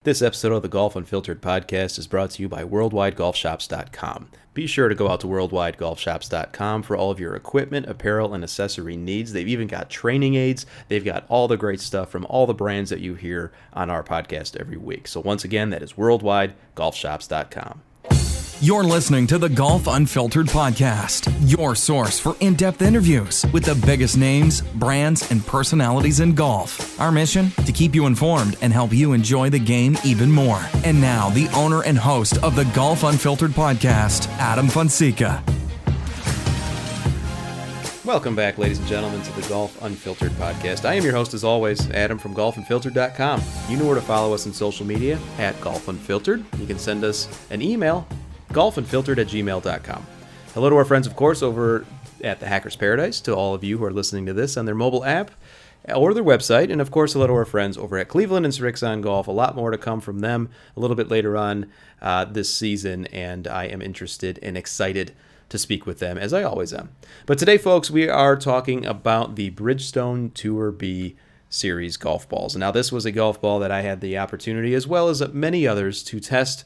This episode of the Golf Unfiltered podcast is brought to you by WorldwideGolfShops.com. Be sure to go out to WorldwideGolfShops.com for all of your equipment, apparel, and accessory needs. They've even got training aids. They've got all the great stuff from all the brands that you hear on our podcast every week. So once again, that is WorldwideGolfShops.com. You're listening to the Golf Unfiltered podcast, your source for in-depth interviews with the biggest names, brands, and personalities in golf. Our mission? To keep you informed and help you enjoy the game even more. And now, the owner and host of the Golf Unfiltered podcast, Adam Fonseca. Welcome back, ladies and gentlemen, to the Golf Unfiltered podcast. I am your host, as always, Adam from GolfUnfiltered.com. You know where to follow us on social media, at Golf Unfiltered. You can send us an email, golfunfiltered@gmail.com. Hello to our friends, of course, over at the Hacker's Paradise, to all of you who are listening to this on their mobile app or their website, and of course, hello to our friends over at Cleveland and Srixon Golf. A lot more to come from them a little bit later on this season, and I am interested and excited to speak with them, as I always am. But today, folks, we are talking about the Bridgestone Tour B Series golf balls. Now, this was a golf ball that I had the opportunity, as well as many others, to test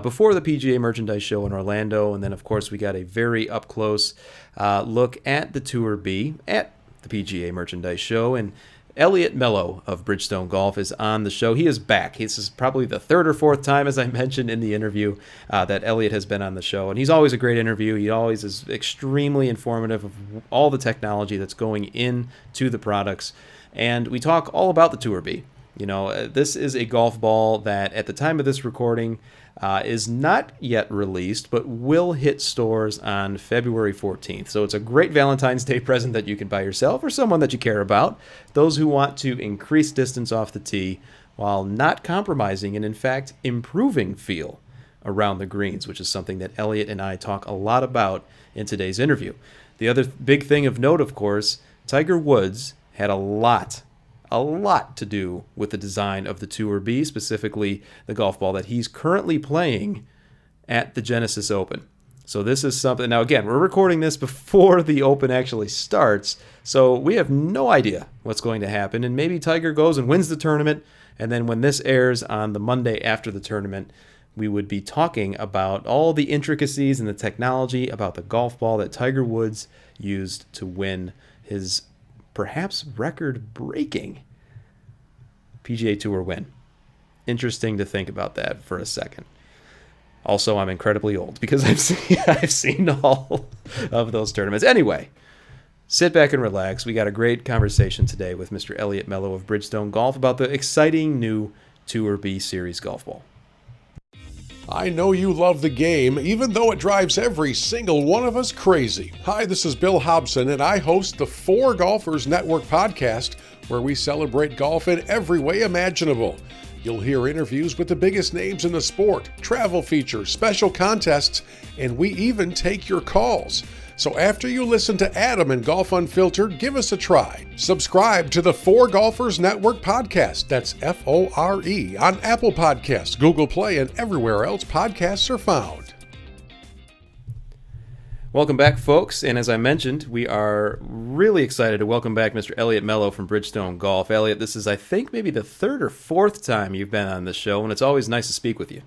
before the PGA Merchandise Show in Orlando. And then, of course, we got a very up-close look at the Tour B at the PGA Merchandise Show. And Elliot Mellow of Bridgestone Golf is on the show. He is back. This is probably the third or fourth time, as I mentioned in the interview, that Elliot has been on the show. And he's always a great interview. He always is extremely informative of all the technology that's going into the products. And we talk all about the Tour B. You know, this is a golf ball that at the time of this recording is not yet released, but will hit stores on February 14th. So it's a great Valentine's Day present that you can buy yourself or someone that you care about. Those who want to increase distance off the tee while not compromising and, in fact, improving feel around the greens, which is something that Elliot and I talk a lot about in today's interview. The other big thing of note, of course, Tiger Woods had a lot to do with the design of the Tour B, specifically the golf ball that he's currently playing at the Genesis Open. So this is something, now again, we're recording this before the Open actually starts, so we have no idea what's going to happen, and maybe Tiger goes and wins the tournament, and then when this airs on the Monday after the tournament, we would be talking about all the intricacies and the technology about the golf ball that Tiger Woods used to win his perhaps record-breaking PGA Tour win. Interesting to think about that for a second. Also, I'm incredibly old because I've seen all of those tournaments. Anyway, sit back and relax. We got a great conversation today with Mr. Elliot Mellow of Bridgestone Golf about the exciting new Tour B Series golf ball. I know you love the game, even though it drives every single one of us crazy. Hi, this is Bill Hobson, and I host the Four Golfers Network podcast, where we celebrate golf in every way imaginable. You'll hear interviews with the biggest names in the sport, travel features, special contests, and we even take your calls. So after you listen to Adam and Golf Unfiltered, give us a try. Subscribe to the Four Golfers Network podcast. That's F-O-R-E on Apple Podcasts, Google Play, and everywhere else podcasts are found. Welcome back, folks. And as I mentioned, we are really excited to welcome back Mr. Elliot Mellow from Bridgestone Golf. Elliot, this is, I think, maybe the third or fourth time you've been on this show, and it's always nice to speak with you.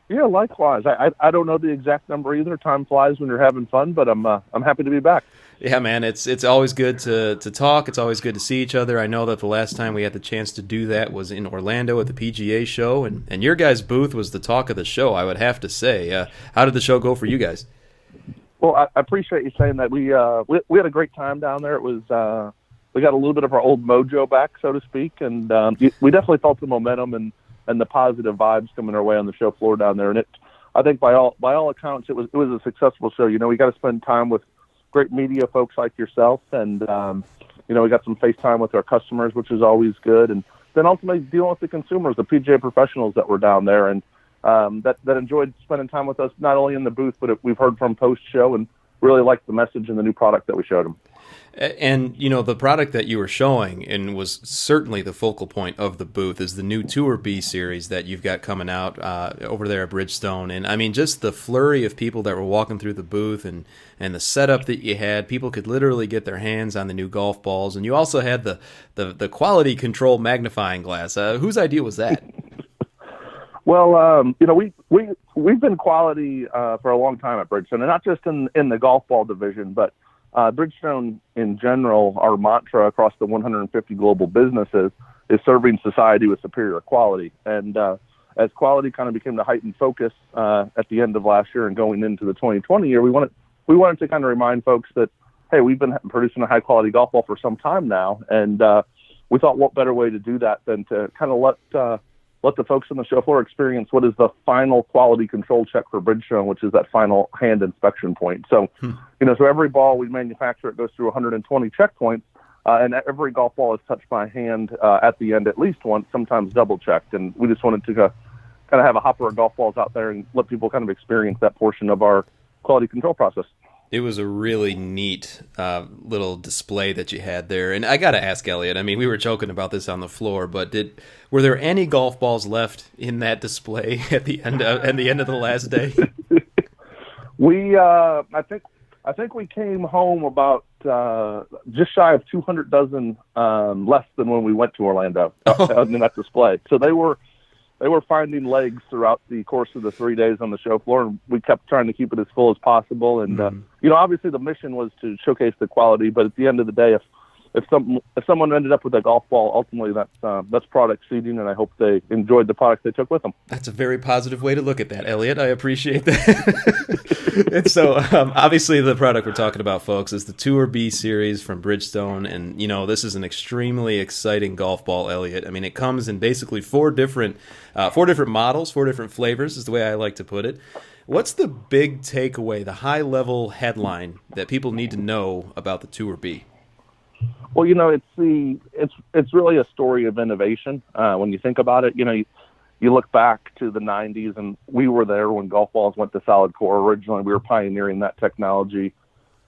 Yeah, likewise. I don't know the exact number either. Time flies when you're having fun, but I'm happy to be back. Yeah, man, it's always good to talk. It's always good to see each other. I know that the last time we had the chance to do that was in Orlando at the PGA show, and your guys' booth was the talk of the show, I would have to say. How did the show go for you guys? Well, I appreciate you saying that. We had a great time down there. It was we got a little bit of our old mojo back, so to speak, and we definitely felt the momentum and the positive vibes coming our way on the show floor down there. And I think by all accounts, it was a successful show. You know, we got to spend time with great media folks like yourself, and you know, we got some face time with our customers, which is always good. And then ultimately dealing with the consumers, the PGA professionals that were down there, and that enjoyed spending time with us, not only in the booth, but we've heard from post show, and really liked the message and the new product that we showed them. And, you know, the product that you were showing and was certainly the focal point of the booth is the new Tour B series that you've got coming out over there at Bridgestone. And, I mean, just the flurry of people that were walking through the booth and the setup that you had, people could literally get their hands on the new golf balls. And you also had the quality control magnifying glass. Whose idea was that? Well, we've been quality for a long time at Bridgestone, and not just in the golf ball division, but Bridgestone in general. Our mantra across the 150 global businesses is serving society with superior quality. And as quality kind of became the heightened focus at the end of last year and going into the 2020 year, we wanted to kind of remind folks that, hey, we've been producing a high quality golf ball for some time now, and we thought what better way to do that than to kind of let the folks on the show floor experience what is the final quality control check for Bridgestone, which is that final hand inspection point. So, so every ball we manufacture, it goes through 120 checkpoints, and every golf ball is touched by hand at the end at least once, sometimes double checked. And we just wanted to kind of have a hopper of golf balls out there and let people kind of experience that portion of our quality control process. It was a really neat little display that you had there. And I got to ask Elliot, I mean, we were joking about this on the floor, but were there any golf balls left in that display at the end of the last day? I think we came home about just shy of 200 dozen less than when we went to Orlando in that display. So they were finding legs throughout the course of the 3 days on the show floor, and we kept trying to keep it as full as possible. And obviously the mission was to showcase the quality, but at the end of the day, if someone ended up with a golf ball, ultimately that's product seeding, and I hope they enjoyed the product they took with them. That's a very positive way to look at that, Elliot. I appreciate that. And so obviously the product we're talking about, folks, is the Tour B series from Bridgestone, and this is an extremely exciting golf ball, Elliot. I mean, it comes in basically four different models, 4 different flavors is the way I like to put it. What's the big takeaway, the high-level headline that people need to know about the Tour B? Well, it's really a story of innovation. When you think about it, you look back to the 90s, and we were there when golf balls went to solid core. Originally, we were pioneering that technology.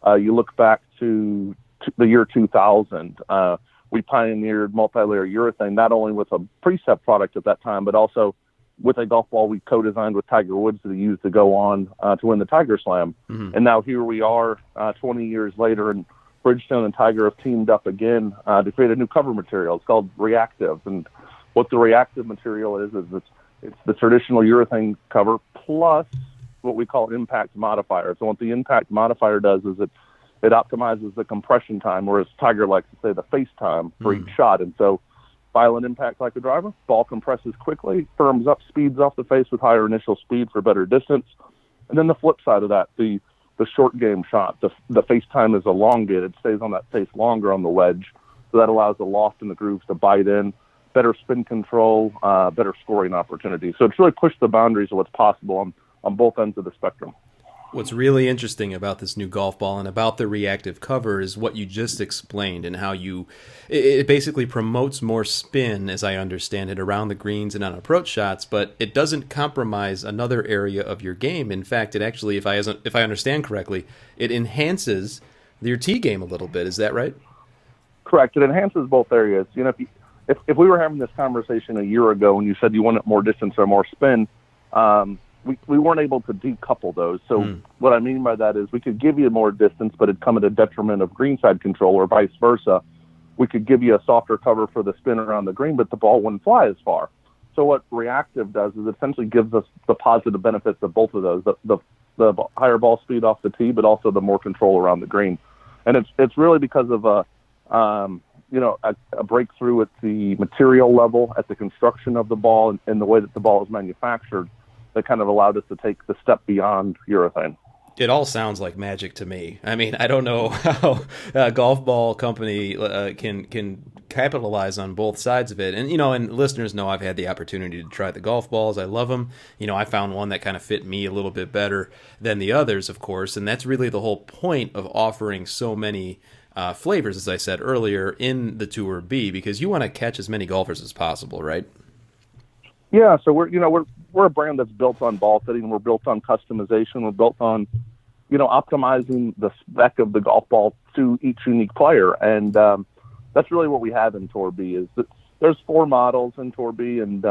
You look back to the year 2000, we pioneered multi-layer urethane, not only with a Precept product at that time, but also with a golf ball we co-designed with Tiger Woods that he used to go on to win the Tiger Slam. Mm-hmm. And now here we are 20 years later, and Bridgestone and Tiger have teamed up again to create a new cover material. It's called Reactive. And what the reactive material is it's the traditional urethane cover plus what we call impact modifier. So what the impact modifier does is it optimizes the compression time, or as Tiger likes to say, the face time for each shot. And so violent impact like a driver, ball compresses quickly, firms up, speeds off the face with higher initial speed for better distance. And then the flip side of that, the short game shot, the face time is elongated, it stays on that face longer on the wedge, so that allows the loft in the grooves to bite in, better spin control, better scoring opportunities. So it's really pushed the boundaries of what's possible on both ends of the spectrum. What's really interesting about this new golf ball and about the reactive cover is what you just explained, and how it basically promotes more spin, as I understand it, around the greens and on approach shots, but it doesn't compromise another area of your game. In fact, it actually, if I understand correctly, it enhances your tee game a little bit. Is that right? Correct. It enhances both areas. If we were having this conversation a year ago and you said you wanted more distance or more spin, we weren't able to decouple those. So what I mean by that is we could give you more distance, but it'd come at a detriment of greenside control, or vice versa. We could give you a softer cover for the spin around the green, but the ball wouldn't fly as far. So what reactive does is essentially gives us the positive benefits of both of those, the higher ball speed off the tee, but also the more control around the green. And it's really because of a breakthrough at the material level, at the construction of the ball, and the way that the ball is manufactured, that kind of allowed us to take the step beyond urethane. It all sounds like magic to me. I mean, I don't know how a golf ball company can capitalize on both sides of it. And, and listeners know I've had the opportunity to try the golf balls. I love them. I found one that kind of fit me a little bit better than the others, of course. And that's really the whole point of offering so many flavors, as I said earlier, in the Tour B, because you want to catch as many golfers as possible, right? Yeah, so we're a brand that's built on ball fitting. We're built on customization. We're built on, optimizing the spec of the golf ball to each unique player. And that's really what we have in Tour B. Is that there's 4 models in Tour B, and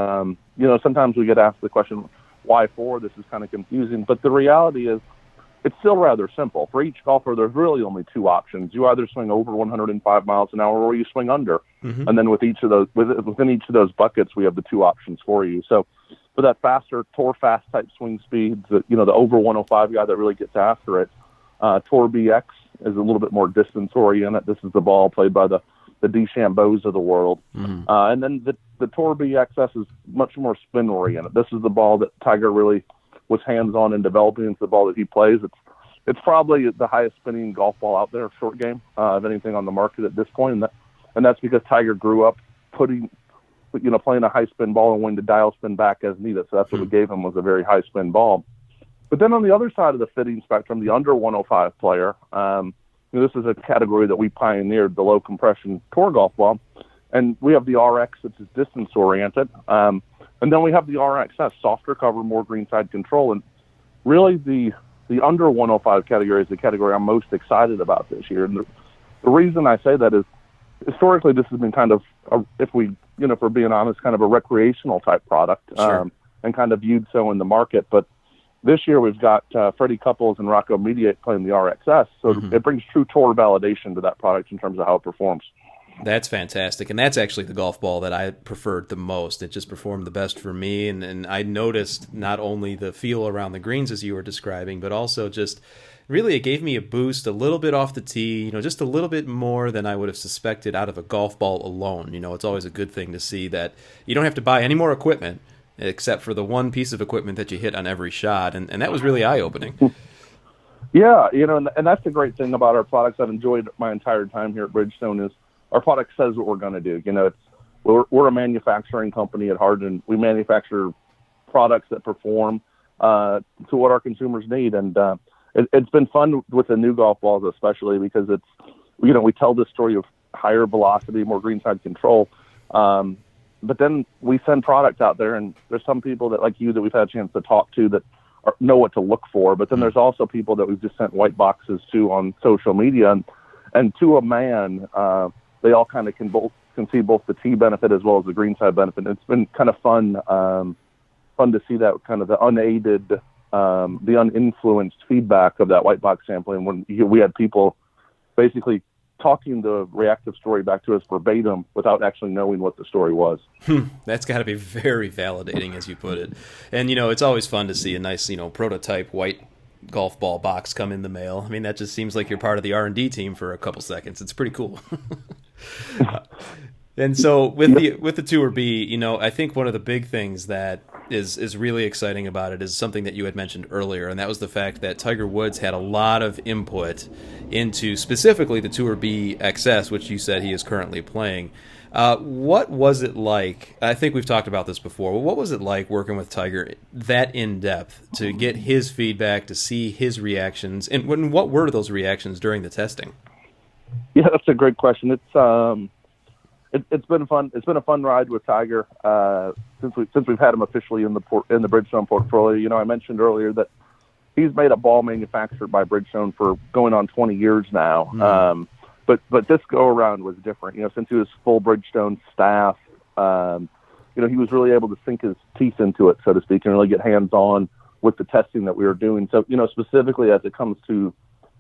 sometimes we get asked the question, why 4? This is kind of confusing. But the reality is, it's still rather simple. For each golfer, there's really only two options. You either swing over 105 miles an hour or you swing under. Mm-hmm. And then within each of those buckets, we have the two options for you. So for that faster, Tour Fast type swing speeds, the over 105 guy that really gets after it, Tour BX is a little bit more distance oriented. This is the ball played by the DeChambeaus of the world. Mm-hmm. And then the Tour BXS is much more spin oriented. This is the ball that Tiger really was hands-on in developing. It's the ball that he plays. It's probably the highest spinning golf ball out there, short game, of anything on the market at this point. And that's because Tiger grew up playing a high spin ball and wanting to dial spin back as needed. So that's what we gave him, was a very high spin ball. But then on the other side of the fitting spectrum, the under 105 player, this is a category that we pioneered, the low compression tour golf ball. And we have the RX, which is distance oriented. And then we have the RXS, softer cover, more greenside control. And really the under 105 category is the category I'm most excited about this year. And the reason I say that is historically this has been kind of, if we're being honest, kind of a recreational type product. Sure. And kind of viewed so in the market. But this year we've got Freddie Couples and Rocco Mediate playing the RXS. So Mm-hmm. it brings true tour validation to that product in terms of how it performs. That's fantastic, and that's actually the golf ball that I preferred the most. It just performed the best for me, and I noticed not only the feel around the greens as you were describing, but also just really it gave me a boost a little bit off the tee, just a little bit more than I would have suspected out of a golf ball alone. It's always a good thing to see that you don't have to buy any more equipment except for the one piece of equipment that you hit on every shot, and that was really eye-opening. Yeah, and that's the great thing about our products I've enjoyed my entire time here at Bridgestone is our product says what we're going to do. We're a manufacturing company at heart, and we manufacture products that perform to what our consumers need. And it's been fun with the new golf balls, especially because we tell this story of higher velocity, more greenside control. But then we send product out there, and there's some people that like you that we've had a chance to talk to that know what to look for. But then there's also people that we've just sent white boxes to on social media, and to a man, they all kind of can see both the tee benefit as well as the greenside benefit. And it's been kind of fun to see that kind of the unaided, the uninfluenced feedback of that white box sampling when we had people basically talking the reactive story back to us verbatim without actually knowing what the story was. That's got to be very validating, as you put it. And, it's always fun to see a nice, prototype white golf ball box come in the mail. I mean, that just seems like you're part of the R&D team for a couple seconds. It's pretty cool. And so with the Tour B, I think one of the big things that is really exciting about it is something that you had mentioned earlier, and that was the fact that Tiger Woods had a lot of input into specifically the Tour B XS, which you said he is currently playing. What was it like? I think we've talked about this before. What was it like working with Tiger that in depth to get his feedback, to see his reactions, and what were those reactions during the testing? Yeah, that's a great question. It's been fun. It's been a fun ride with Tiger since we've had him officially in the Bridgestone portfolio. I mentioned earlier that he's made a ball manufactured by Bridgestone for going on 20 years now. Mm. But this go around was different. Since he was full Bridgestone staff, he was really able to sink his teeth into it, so to speak, and really get hands on with the testing that we were doing. So specifically as it comes to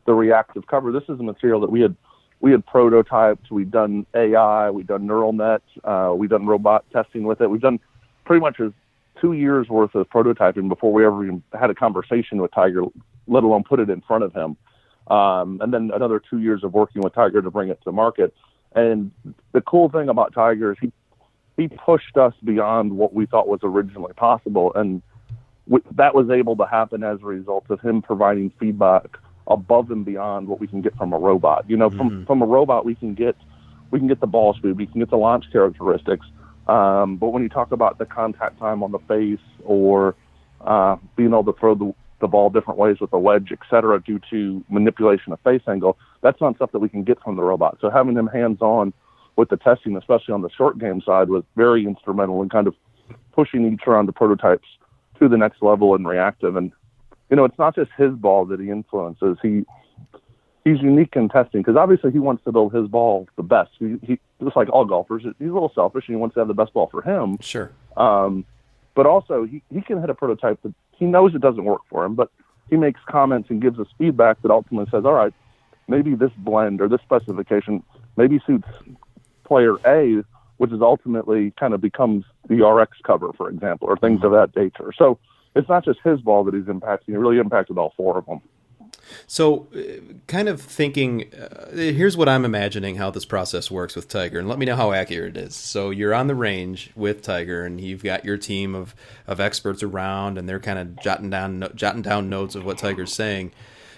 the reactive cover, this is a material that we had prototyped, we'd done AI, we'd done neural nets, we'd done robot testing with it. We've done pretty much 2 years worth of prototyping before we ever even had a conversation with Tiger, let alone put it in front of him. And then another 2 years of working with Tiger to bring it to market. And the cool thing about Tiger is he pushed us beyond what we thought was originally possible. And that was able to happen as a result of him providing feedback above and beyond what we can get from a robot. From a robot, we can get the ball speed, we can get the launch characteristics. But when you talk about the contact time on the face or being able to throw the ball different ways with a wedge, et cetera, due to manipulation of face angle, that's not stuff that we can get from the robot. So having him hands-on with the testing, especially on the short game side, was very instrumental in kind of pushing each round of prototypes to the next level in reactive. And it's not just his ball that he influences. He's unique in testing because obviously he wants to build his ball the best. He just like all golfers, he's a little selfish and he wants to have the best ball for him. Sure. But also he can hit a prototype that he knows it doesn't work for him, but he makes comments and gives us feedback that ultimately says, all right, maybe this blend or this specification maybe suits player A, which is ultimately kind of becomes the RX cover, for example, or things of that nature. So it's not just his ball that he's impacting. It really impacted all four of them. So kind of thinking, here's what I'm imagining how this process works with Tiger, and let me know how accurate it is. So you're on the range with Tiger, and you've got your team of experts around, and they're kind of jotting down notes of what Tiger's saying.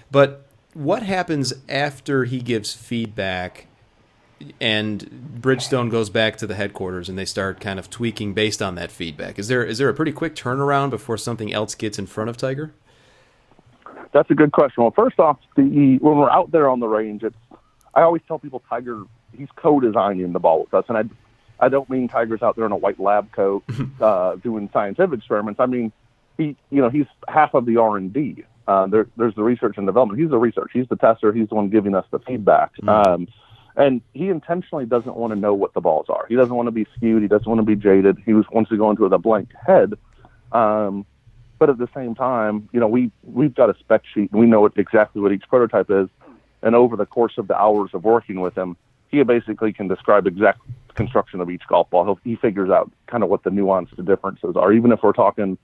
But what happens after he gives feedback and Bridgestone goes back to the headquarters and they start kind of tweaking based on that feedback? Is there a pretty quick turnaround before something else gets in front of Tiger? That's a good question. Well, first off, when we're out there on the range, I always tell people Tiger, he's co-designing the ball with us. And I don't mean Tiger's out there in a white lab coat doing scientific experiments. I mean, he's half of the R&D. There's the research and development. He's the research. He's the tester. He's the one giving us the feedback. And he intentionally doesn't want to know what the balls are. He doesn't want to be skewed. He doesn't want to be jaded. He wants to go into it with a blank head. But at the same time, we've got a spec sheet and we know exactly what each prototype is. And over the course of the hours of working with him, he basically can describe exact construction of each golf ball. He figures out kind of what the nuanced differences are. Even if we're talking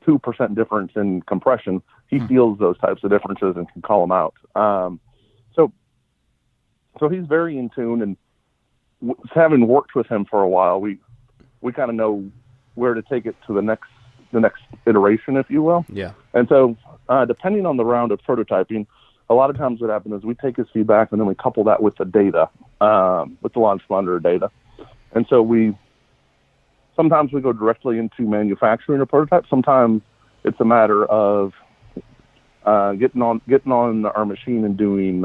2% difference in compression, he feels those types of differences and can call them out. So he's very in tune, and having worked with him for a while, we kind of know where to take it to the next iteration, if you will. Yeah. And so, depending on the round of prototyping, a lot of times what happens is we take his feedback and then we couple that with the data, with the launch monitor data. And so sometimes we go directly into manufacturing a prototype. Sometimes it's a matter of getting on our machine and doing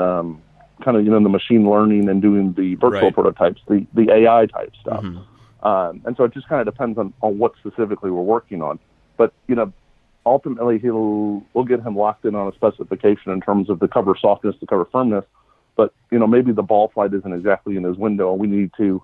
kind of the machine learning and doing the virtual prototypes, the AI type stuff. And so it just kind of depends on what specifically we're working on. But ultimately we'll get him locked in on a specification in terms of the cover softness, the cover firmness. But maybe the ball flight isn't exactly in his window, and we need to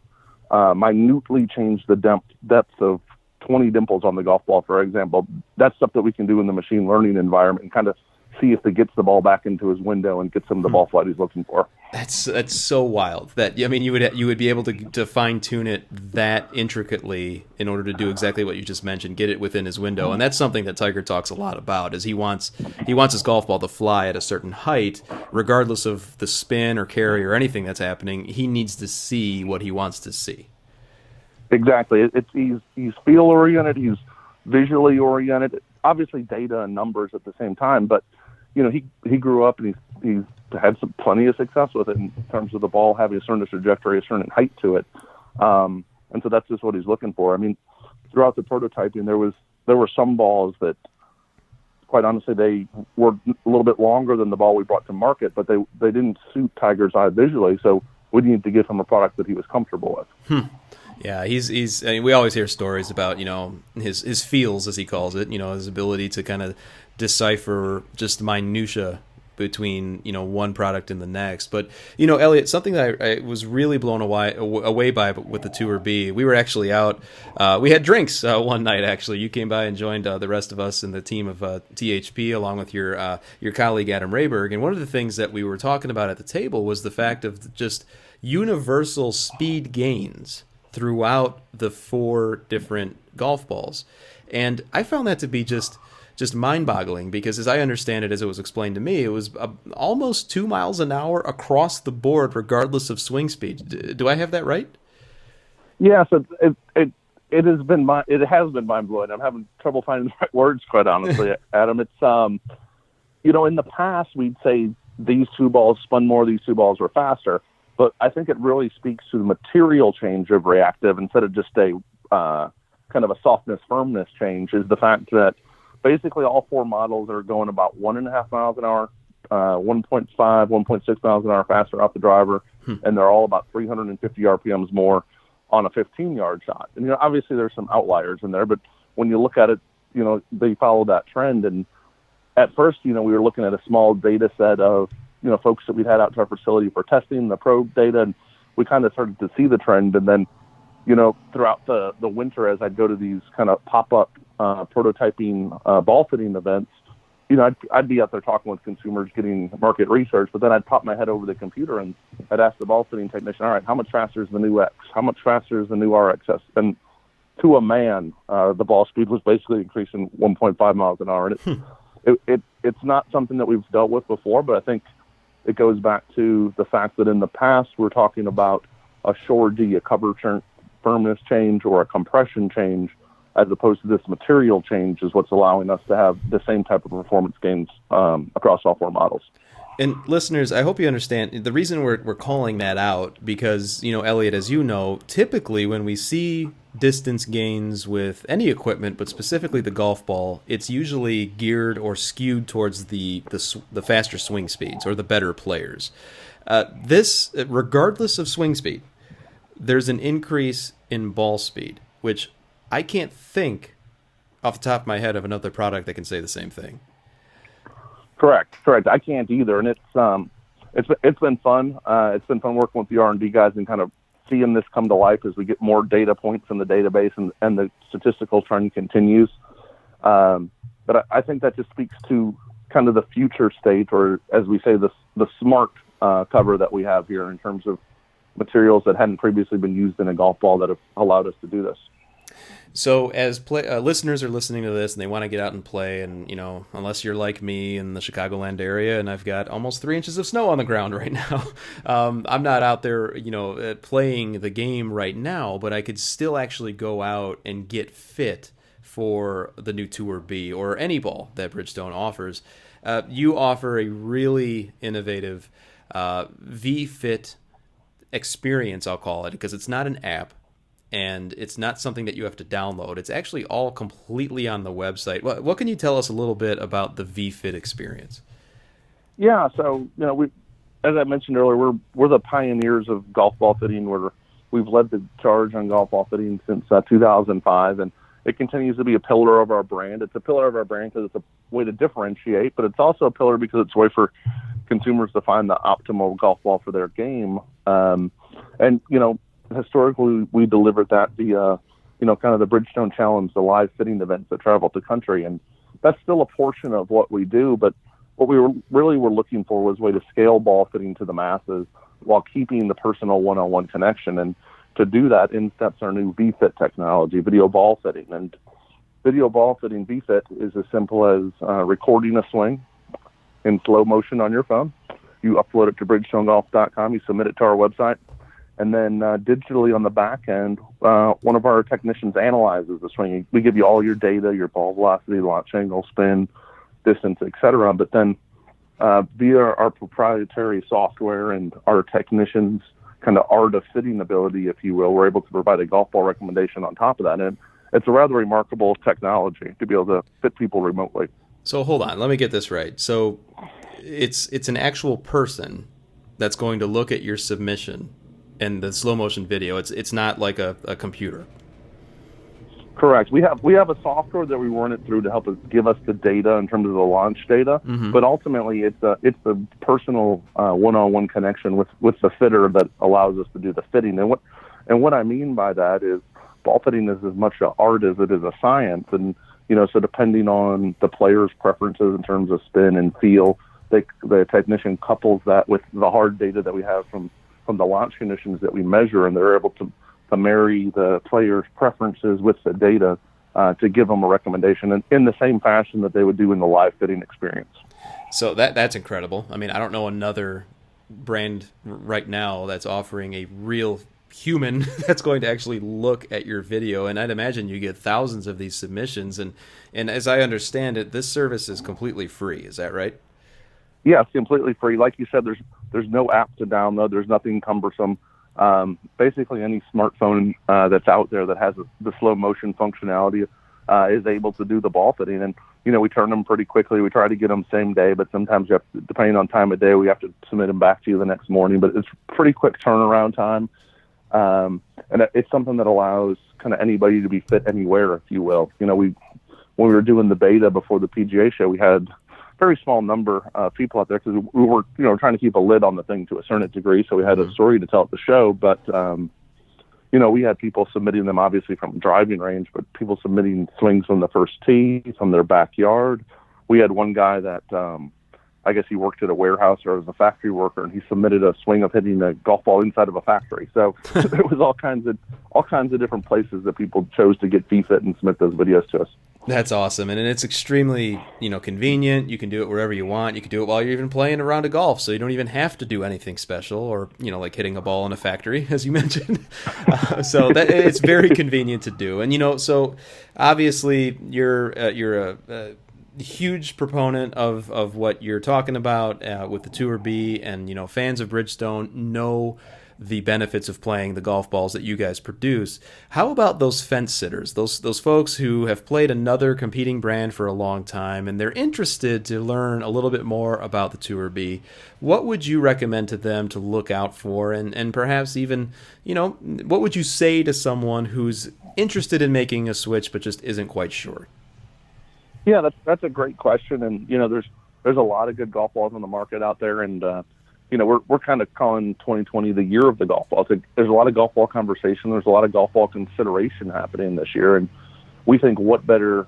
minutely change the depth of 20 dimples on the golf ball, for example. That's stuff that we can do in the machine learning environment and kind of see if it gets the ball back into his window and gets him the ball flight he's looking for. That's so wild. That, I mean, you would be able to fine tune it that intricately in order to do exactly what you just mentioned, get it within his window. And that's something that Tiger talks a lot about. Is he wants his golf ball to fly at a certain height, regardless of the spin or carry or anything that's happening. He needs to see what he wants to see. Exactly. He's feel oriented. He's visually oriented. Obviously, data and numbers at the same time, but he grew up and he's had plenty of success with it in terms of the ball having a certain trajectory, a certain height to it, and so that's just what he's looking for. I mean, throughout the prototyping, there were some balls that, quite honestly, they were a little bit longer than the ball we brought to market, but they didn't suit Tiger's eye visually, so we needed to give him a product that he was comfortable with. Yeah, he's. I mean, we always hear stories about his feels, as he calls it. His ability to kind of decipher just minutia between one product and the next. But Elliot, something that I was really blown away by with the Tour B. We were actually out. We had drinks one night. Actually, you came by and joined the rest of us in the team of THP, along with your colleague Adam Rayberg. And one of the things that we were talking about at the table was the fact of just universal speed gains throughout the 4 different golf balls. And I found that to be just mind-boggling, because as I understand it, as it was explained to me, it was almost 2 miles an hour across the board, regardless of swing speed. Do I have that right? Yeah, so it has been mind-blowing. I'm having trouble finding the right words, quite honestly, Adam. It's in the past we'd say these 2 balls spun more, these 2 balls were faster. But I think it really speaks to the material change of reactive instead of just a kind of a softness, firmness change, is the fact that basically all 4 models are going about 1.5 miles an hour, 1.5, 1.6 miles an hour faster off the driver, and they're all about 350 RPMs more on a 15-yard shot. And, obviously there's some outliers in there, but when you look at it, they follow that trend. And at first, we were looking at a small data set of folks that we'd had out to our facility for testing the probe data, and we kind of started to see the trend. And then, throughout the winter, as I'd go to these kind of pop-up prototyping ball fitting events, I'd be out there talking with consumers, getting market research, but then I'd pop my head over the computer and I'd ask the ball fitting technician, all right, how much faster is the new X? How much faster is the new RXS? And to a man, the ball speed was basically increasing 1.5 miles an hour. And it's not something that we've dealt with before, but I think it goes back to the fact that in the past we're talking about a shore D, a cover firmness change or a compression change, as opposed to this material change is what's allowing us to have the same type of performance gains across all four models. And listeners, I hope you understand the reason we're calling that out, because, Elliot, as you know, typically when we see distance gains with any equipment, but specifically the golf ball, it's usually geared or skewed towards the faster swing speeds or the better players. This, regardless of swing speed, there's an increase in ball speed, which I can't think off the top of my head of another product that can say the same thing. Correct. I can't either, and it's been fun. It's been fun working with the R&D guys and kind of seeing this come to life as we get more data points in the database and the statistical trend continues. But I think that just speaks to kind of the future state, or as we say, the smart cover that we have here in terms of materials that hadn't previously been used in a golf ball that have allowed us to do this. So as listeners are listening to this and they want to get out and play, and, unless you're like me in the Chicagoland area and I've got almost 3 inches of snow on the ground right now, I'm not out there, playing the game right now, but I could still actually go out and get fit for the new Tour B or any ball that Bridgestone offers. You offer a really innovative V-Fit experience, I'll call it, because it's not an app. And it's not something that you have to download. It's actually all completely on the website. What can you tell us a little bit about the V-Fit experience? Yeah, so we, as I mentioned earlier, we're the pioneers of golf ball fitting. We've led the charge on golf ball fitting since 2005, and it continues to be a pillar of our brand. It's a pillar of our brand because it's a way to differentiate, but it's also a pillar because it's a way for consumers to find the optimal golf ball for their game. Historically, we delivered that via, kind of the Bridgestone Challenge, the live fitting events that travel the country. And that's still a portion of what we do. But what we were looking for was a way to scale ball fitting to the masses while keeping the personal one-on-one connection. And to do that, in steps our new V-Fit technology, video ball fitting. And video ball fitting V-Fit is as simple as recording a swing in slow motion on your phone. You upload it to bridgestonegolf.com. You submit it to our website. And then digitally on the back end, one of our technicians analyzes the swing. We give you all your data, your ball velocity, launch angle, spin, distance, etc. But then via our proprietary software and our technicians' kind of art of fitting ability, if you will, we're able to provide a golf ball recommendation on top of that. And it's a rather remarkable technology to be able to fit people remotely. So hold on, let me get this right. So it's an actual person that's going to look at your submission and the slow motion video. It's not like a computer. Correct. We have a software that we run it through to help us give us the data in terms of the launch data. Mm-hmm. But ultimately, it's a personal one-on-one connection with the fitter that allows us to do the fitting. And what I mean by that is ball fitting is as much an art as it is a science. And so depending on the player's preferences in terms of spin and feel, the technician couples that with the hard data that we have from the launch conditions that we measure, and they're able to marry the player's preferences with the data to give them a recommendation in the same fashion that they would do in the live fitting experience. So that's incredible. I mean, I don't know another brand right now that's offering a real human that's going to actually look at your video, and I'd imagine you get thousands of these submissions, and as I understand it, this service is completely free. Is that right? Yeah, it's completely free. Like you said, there's no app to download. There's nothing cumbersome. Basically, any smartphone that's out there that has the slow motion functionality is able to do the ball fitting. And, we turn them pretty quickly. We try to get them same day, but sometimes you have to, depending on time of day, we have to submit them back to you the next morning. But it's pretty quick turnaround time. And it's something that allows kind of anybody to be fit anywhere, if you will. When we were doing the beta before the PGA show, we had very small number of people out there because we were, trying to keep a lid on the thing to a certain degree. So we had a story to tell at the show, but, we had people submitting them obviously from driving range, but people submitting swings from the first tee, from their backyard, we had one guy that I guess he worked at a warehouse or as a factory worker, and he submitted a swing of hitting a golf ball inside of a factory. So there was all kinds of different places that people chose to get feet fit and submit those videos to us. That's awesome, and it's extremely, convenient. You can do it wherever you want. You can do it while you're even playing a round of golf, so you don't even have to do anything special, or like hitting a ball in a factory, as you mentioned. So that it's very convenient to do, and so obviously you're a huge proponent of what you're talking about with the Tour B, and fans of Bridgestone know the benefits of playing the golf balls that you guys produce. How about those fence sitters, those folks who have played another competing brand for a long time and they're interested to learn a little bit more about the Tour B? What would you recommend to them to look out for, and perhaps even, what would you say to someone who's interested in making a switch but just isn't quite sure? Yeah, that's a great question, and there's a lot of good golf balls on the market out there, and we're kind of calling 2020 the year of the golf ball. There's a lot of golf ball conversation. There's a lot of golf ball consideration happening this year, and we think what better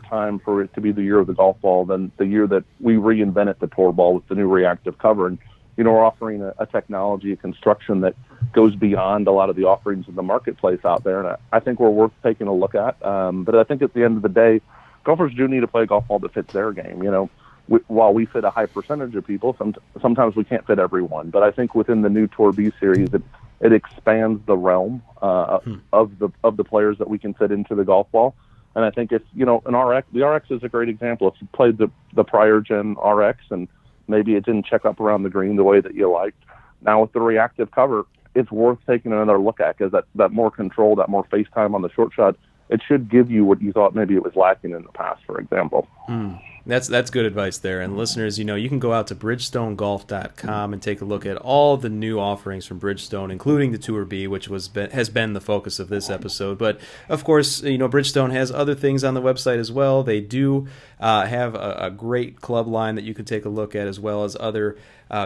time for it to be the year of the golf ball than the year that we reinvented the tour ball with the new reactive cover. And we're offering a technology, a construction that goes beyond a lot of the offerings in the marketplace out there, and I think we're worth taking a look at. But I think at the end of the day, golfers do need to play a golf ball that fits their game. While we fit a high percentage of people, sometimes we can't fit everyone. But I think within the new Tour B series, it expands the realm of the players that we can fit into the golf ball. And I think if an RX, the RX is a great example. If you played the prior gen RX and maybe it didn't check up around the green the way that you liked, now with the reactive cover, it's worth taking another look at, because that more control, that more face time on the short shot, it should give you what you thought maybe it was lacking in the past, for example. That's good advice there. And listeners, you can go out to bridgestonegolf.com and take a look at all the new offerings from Bridgestone, including the Tour B, which has been the focus of this episode. But of course, Bridgestone has other things on the website as well. They do have a great club line that you can take a look at, as well as other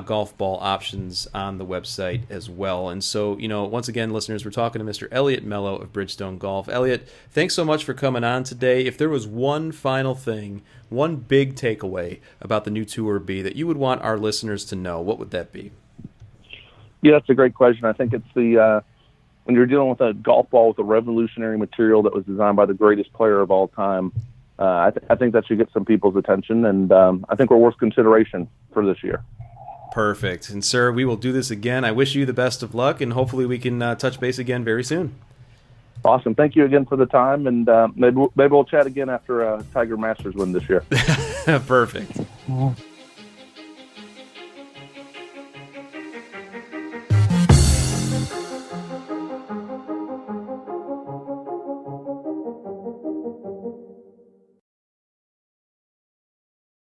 golf ball options on the website as well. And so, once again, listeners, we're talking to Mr. Elliot Mellow of Bridgestone Golf. Elliot, thanks so much for coming on today. If there was one final thing, one big takeaway about the new Tour B that you would want our listeners to know, what would that be? Yeah, that's a great question. I think it's when you're dealing with a golf ball with a revolutionary material that was designed by the greatest player of all time, I think that should get some people's attention, and I think we're worth consideration for this year. Perfect. And sir, we will do this again. I wish you the best of luck, and hopefully we can touch base again very soon. Awesome. Thank you again for the time, and maybe we'll chat again after Tiger Masters win this year. Perfect.